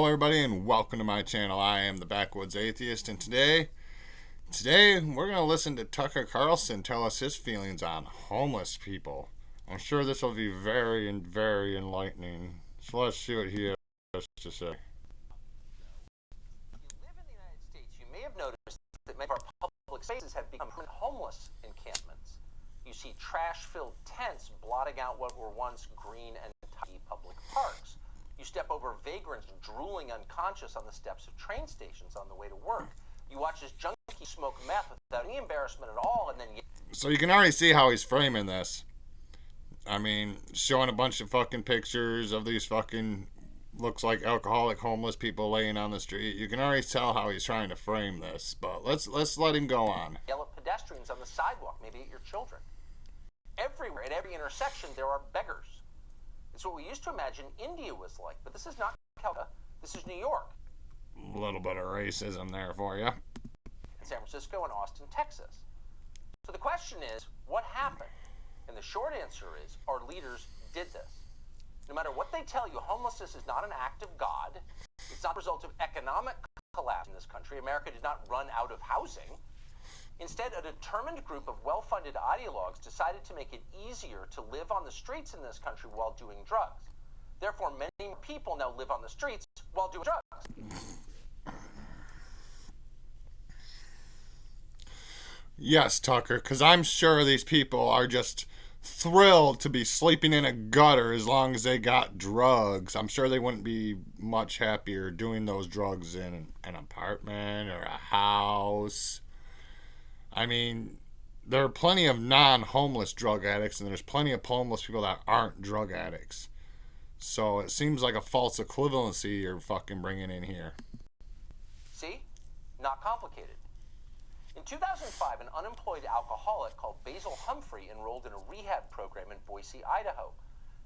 Hello everybody and welcome to my channel. I am the Backwoods Atheist, and today we're going to listen to Tucker Carlson tell us his feelings on homeless people. I'm sure this will be very enlightening. So let's see what he has to say. If you live in the United States, you may have noticed that many of our public spaces have become homeless encampments. You see trash-filled tents blotting out what were once green and tidy public parks. You step over vagrants drooling unconscious on the steps of train stations on the way to work. You watch this junkie smoke meth without any embarrassment at all, and then So you can already see how he's framing this. I mean, showing a bunch of fucking pictures of these fucking, looks like alcoholic homeless people laying on the street. You can already tell how he's trying to frame this, but let's let him go on. yell at pedestrians on the sidewalk, maybe at your children. Everywhere, at every intersection, there are beggars. It's what we used to imagine India was like, but this is not Calcutta. This is New York. A little bit of racism there for you. And San Francisco and Austin, Texas. So the question is, what happened? And the short answer is, our leaders did this. No matter what they tell you, homelessness is not an act of God. It's not a result of economic collapse in this country. America did not run out of housing. Instead, a determined group of well-funded ideologues decided to make it easier to live on the streets in this country while doing drugs. Therefore, many people now live on the streets while doing drugs. Yes, Tucker, because I'm sure these people are just thrilled to be sleeping in a gutter as long as they got drugs. I'm sure they wouldn't be much happier doing those drugs in an apartment or a house. I mean, there are plenty of non-homeless drug addicts, and there's plenty of homeless people that aren't drug addicts. So it seems like a false equivalency you're fucking bringing in here. See? Not complicated. In 2005, an unemployed alcoholic called Basil Humphrey enrolled in a rehab program in Boise, Idaho.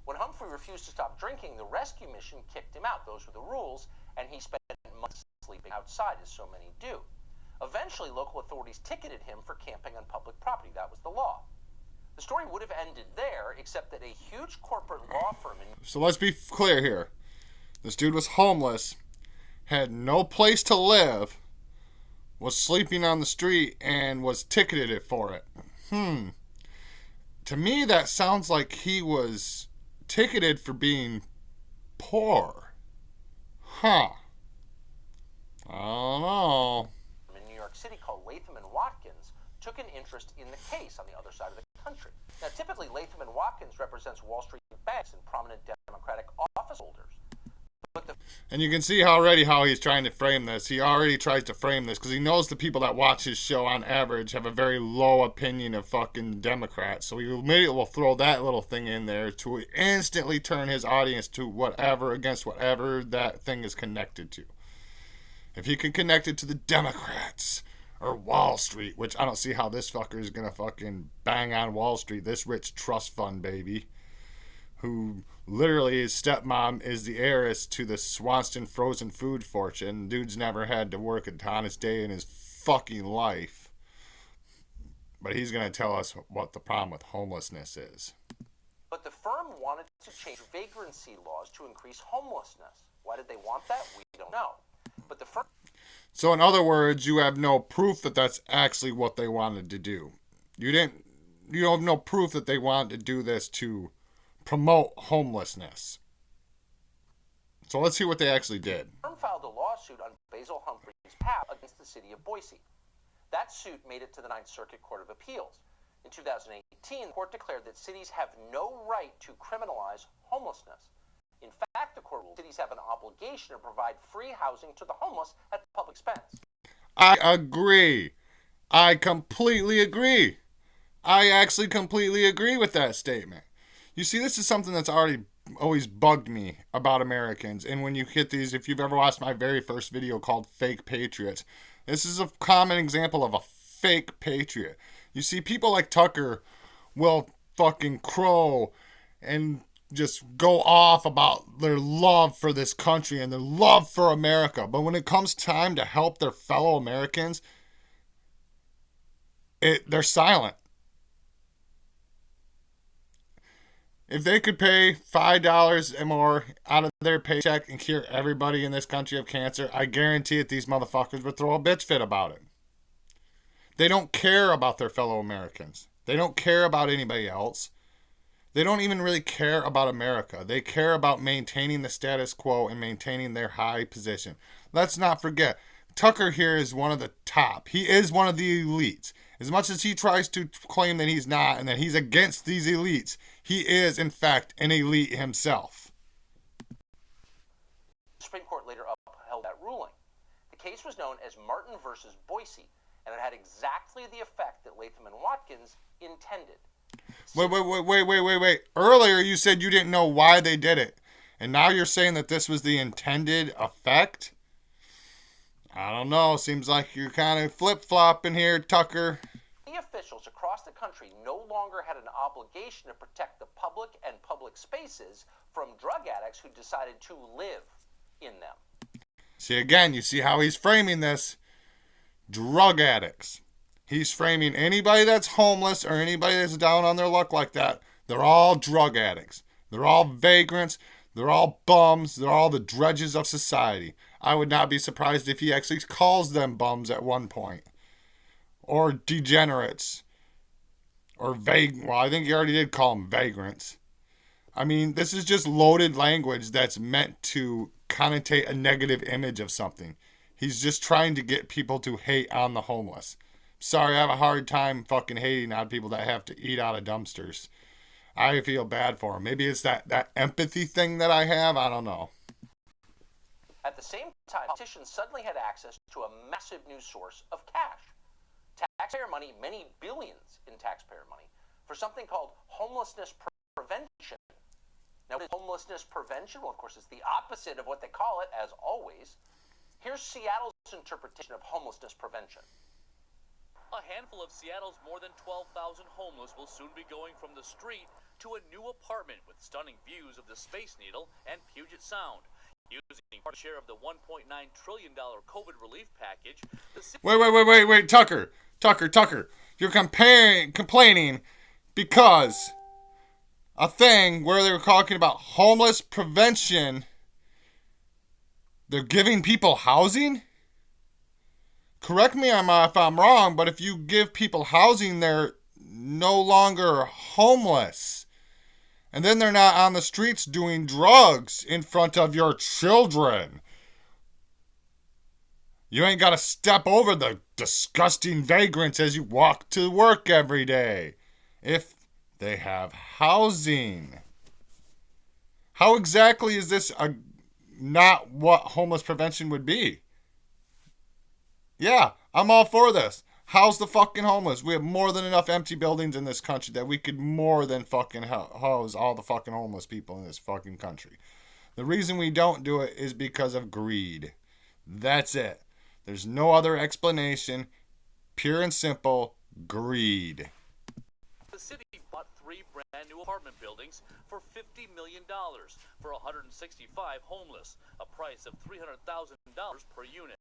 When Humphrey refused to stop drinking, the rescue mission kicked him out. Those were the rules, and he spent months sleeping outside, as so many do. Eventually, local authorities ticketed him for camping on public property. That was the law. The story would have ended there, except that a huge corporate law firm in... So let's be clear here. This dude was homeless, had no place to live, was sleeping on the street, and was ticketed for it. To me, that sounds like he was ticketed for being poor. I don't know. in New York City called Latham and Watkins took an interest in the case on the other side of the country. Now, typically, Latham and Watkins represents Wall Street banks and prominent Democratic office holders. And you can see already how he's trying to frame this. He already tries to frame this because he knows the people that watch his show on average have a very low opinion of fucking Democrats. So he immediately will throw that little thing in there to instantly turn his audience to whatever, against whatever that thing is connected to. If he can connect it to the Democrats or Wall Street, which I don't see how this fucker is going to fucking bang on Wall Street, this rich trust fund baby, who literally his stepmom is the heiress to the Swanston frozen food fortune. Dude's never had to work a honest day in his fucking life. But he's going to tell us what the problem with homelessness is. But the firm wanted to change vagrancy laws to increase homelessness. Why did they want that? We don't know. But the firm... So in other words, you have no proof that that's actually what they wanted to do. You have no proof that they wanted to do this to promote homelessness. So let's see what they actually did. The firm filed a lawsuit on Basil Humphrey's behalf against the city of Boise. That suit made it to the Ninth Circuit Court of Appeals. In 2018, the court declared that cities have no right to criminalize homelessness. In fact, the court ruled cities have an obligation to provide free housing to the homeless at public expense. I agree. I completely agree. I actually completely agree with that statement. You see, this is something that's always bugged me about Americans. And when you hit these, if you've ever watched my very first video called Fake Patriots, this is a common example of a fake patriot. You see, people like Tucker will fucking crow and just go off about their love for this country and their love for America. But when it comes time to help their fellow Americans, they're silent. If they could pay $5 and more out of their paycheck and cure everybody in this country of cancer, I guarantee it these motherfuckers would throw a bitch fit about it. They don't care about their fellow Americans. They don't care about anybody else. They don't even really care about America. They care about maintaining the status quo and maintaining their high position. Let's not forget, Tucker here is one of the top. He is one of the elites. As much as he tries to claim that he's not and that he's against these elites, he is, in fact, an elite himself. The Supreme Court later upheld that ruling. The case was known as Martin versus Boise, and it had exactly the effect that Latham and Watkins intended. Wait. Earlier you said you didn't know why they did it. And now you're saying that this was the intended effect? I don't know. Seems like you're kind of flip-flopping here, Tucker. The officials across the country no longer had an obligation to protect the public and public spaces from drug addicts who decided to live in them. See, again, you see how he's framing this? Drug addicts. He's framing anybody that's homeless or anybody that's down on their luck like that. They're all drug addicts. They're all vagrants. They're all bums. They're all the drudges of society. I would not be surprised if he actually calls them bums at one point. Or degenerates. Or well, I think he already did call them vagrants. I mean, this is just loaded language that's meant to connotate a negative image of something. He's just trying to get people to hate on the homeless. Sorry, I have a hard time fucking hating on people that have to eat out of dumpsters. I feel bad for them. Maybe it's that empathy thing that I have. I don't know. At the same time, politicians suddenly had access to a massive new source of cash. Taxpayer money, many billions in taxpayer money, for something called homelessness prevention. Now, what is homelessness prevention? Well, of course, it's the opposite of what they call it, as always. Here's Seattle's interpretation of homelessness prevention. A handful of Seattle's more than 12,000 homeless will soon be going from the street to a new apartment with stunning views of the Space Needle and Puget Sound. Using part share of the $1.9 trillion COVID relief package, Wait, Tucker. You're complaining because a thing where they were talking about homeless prevention, they're giving people housing? Correct me if I'm wrong, but if you give people housing, they're no longer homeless. And then they're not on the streets doing drugs in front of your children. You ain't got to step over the disgusting vagrants as you walk to work every day. If they have housing. How exactly is this not what homeless prevention would be? Yeah, I'm all for this. House the fucking homeless. We have more than enough empty buildings in this country that we could more than fucking house all the fucking homeless people in this fucking country. The reason we don't do it is because of greed. That's it. There's no other explanation. Pure and simple, greed. The city bought 3 brand new apartment buildings for $50 million for 165 homeless, a price of $300,000 per unit.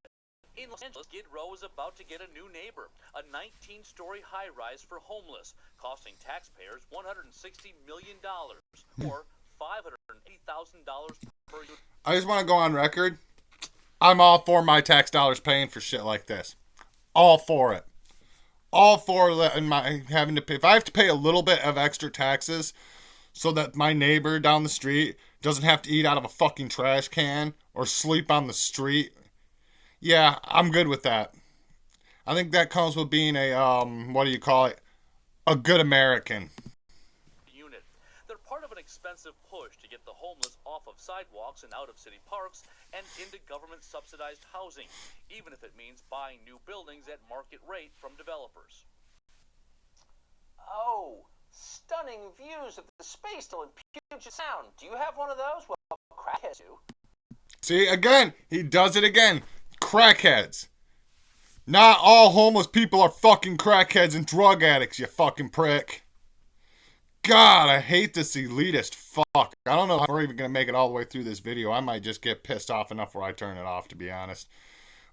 In Los Angeles, Skid Row is about to get a new neighbor, a 19-story high-rise for homeless, costing taxpayers $160 million, or $580,000 per unit. I just want to go on record. I'm all for my tax dollars paying for shit like this. All for it. All for having to pay. If I have to pay a little bit of extra taxes so that my neighbor down the street doesn't have to eat out of a fucking trash can or sleep on the street, yeah, I'm good with that. I think that comes with being a, a good American. Unit. They're part of an expensive push to get the homeless off of sidewalks and out of city parks and into government-subsidized housing, even if it means buying new buildings at market rate from developers. Oh, stunning views of the Space Needle in Puget Sound. Do you have one of those? Well, crackheads do. See, again, he does it again. Crackheads. Not all homeless people are fucking crackheads and drug addicts, you fucking prick. God, I hate this elitist fuck. I don't know if we're even going to make it all the way through this video. I might just get pissed off enough where I turn it off, to be honest.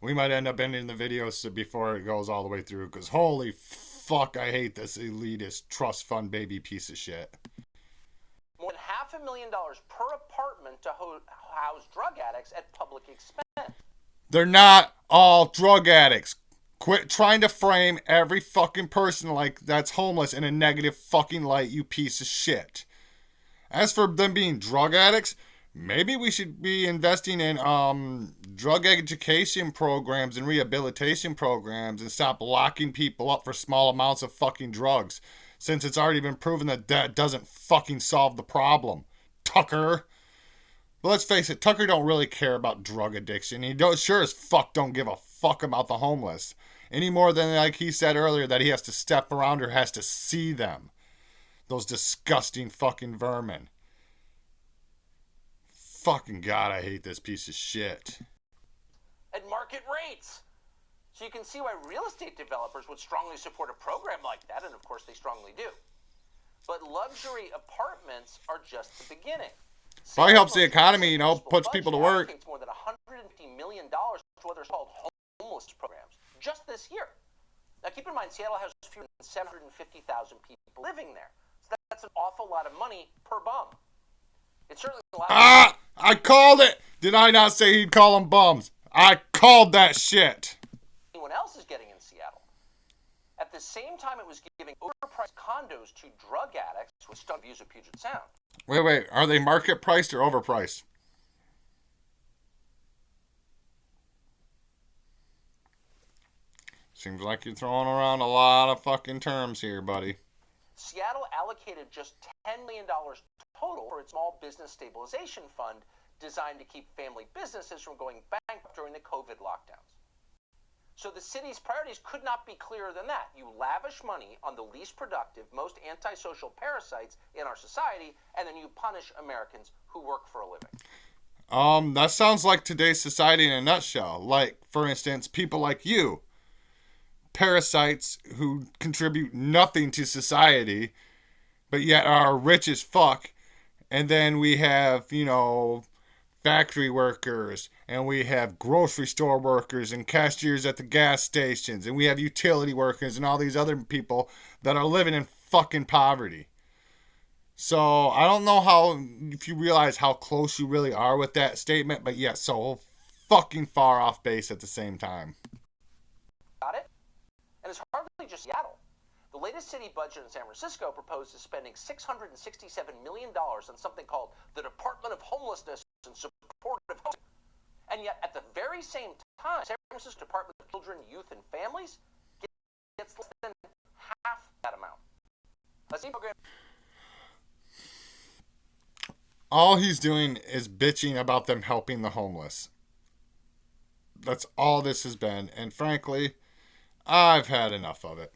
We might end up ending the video before it goes all the way through, because holy fuck, I hate this elitist trust fund baby piece of shit. more than $500,000 per apartment to house drug addicts at public expense. They're not all drug addicts. Quit trying to frame every fucking person like that's homeless in a negative fucking light, you piece of shit. As for them being drug addicts, maybe we should be investing in drug education programs and rehabilitation programs and stop locking people up for small amounts of fucking drugs, since it's already been proven that that doesn't fucking solve the problem. Tucker. But let's face it, Tucker don't really care about drug addiction. He sure as fuck don't give a fuck about the homeless. Any more than, like he said earlier, that he has to step around or has to see them. Those disgusting fucking vermin. Fucking God, I hate this piece of shit. At market rates. So you can see why real estate developers would strongly support a program like that, and of course they strongly do. But luxury apartments are just the beginning. Probably helps the economy, puts people to work. It's more than $150 million to what are called homeless programs just this year. Now keep in mind, Seattle has fewer than 750,000 people living there. So that's an awful lot of money per bum. It's certainly a lot of I called it! Did I not say he'd call them bums? I called that shit. Anyone else is getting in Seattle. At the same time, it was giving overpriced condos to drug addicts with stunning views of Puget Sound. Wait, are they market priced or overpriced? Seems like you're throwing around a lot of fucking terms here, buddy. Seattle allocated just $10 million total for its small business stabilization fund designed to keep family businesses from going bankrupt during the COVID lockdowns. So the city's priorities could not be clearer than that. You lavish money on the least productive, most antisocial parasites in our society, and then you punish Americans who work for a living. That sounds like today's society in a nutshell. Like, for instance, people like you. Parasites who contribute nothing to society, but yet are rich as fuck. And then we have, factory workers, and we have grocery store workers and cashiers at the gas stations, and we have utility workers and all these other people that are living in fucking poverty. So I don't know if you realize how close you really are with that statement, but yet so fucking far off base at the same time. Got it? And it's hardly just Seattle. The latest city budget in San Francisco proposes spending $667 million on something called the Department of Homelessness and Supportive Housing. And yet, at the very same time, San Francisco Department of Children, Youth, and Families gets less than half that amount. All he's doing is bitching about them helping the homeless. That's all this has been. And frankly, I've had enough of it.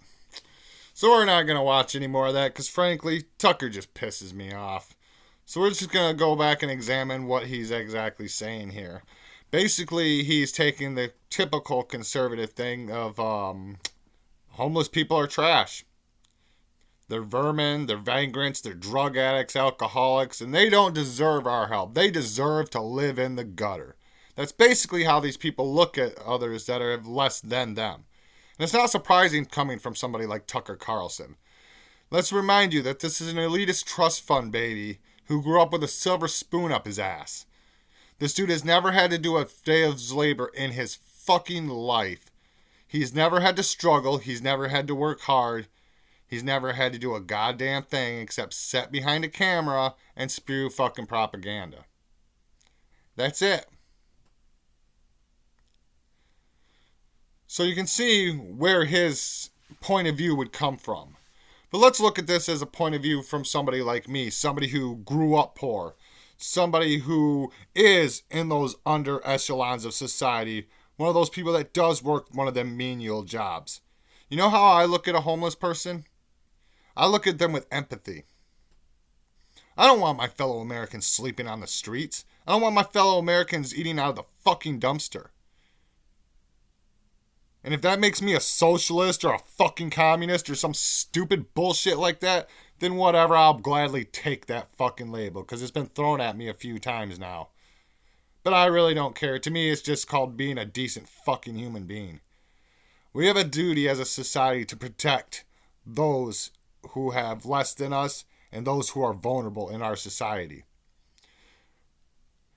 So we're not going to watch any more of that because frankly, Tucker just pisses me off. So we're just going to go back and examine what he's exactly saying here. Basically, he's taking the typical conservative thing of homeless people are trash. They're vermin, they're vagrants, they're drug addicts, alcoholics, and they don't deserve our help. They deserve to live in the gutter. That's basically how these people look at others that are less than them. And it's not surprising coming from somebody like Tucker Carlson. Let's remind you that this is an elitist trust fund baby who grew up with a silver spoon up his ass. This dude has never had to do a day of labor in his fucking life. He's never had to struggle. He's never had to work hard. He's never had to do a goddamn thing except sit behind a camera and spew fucking propaganda. That's it. So you can see where his point of view would come from. But let's look at this as a point of view from somebody like me, somebody who grew up poor, somebody who is in those under echelons of society, one of those people that does work one of them menial jobs. You know how I look at a homeless person? I look at them with empathy. I don't want my fellow Americans sleeping on the streets. I don't want my fellow Americans eating out of the fucking dumpster. And if that makes me a socialist or a fucking communist or some stupid bullshit like that, then whatever, I'll gladly take that fucking label because it's been thrown at me a few times now. But I really don't care. To me, it's just called being a decent fucking human being. We have a duty as a society to protect those who have less than us and those who are vulnerable in our society.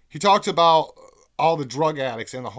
He talked about all the drug addicts and the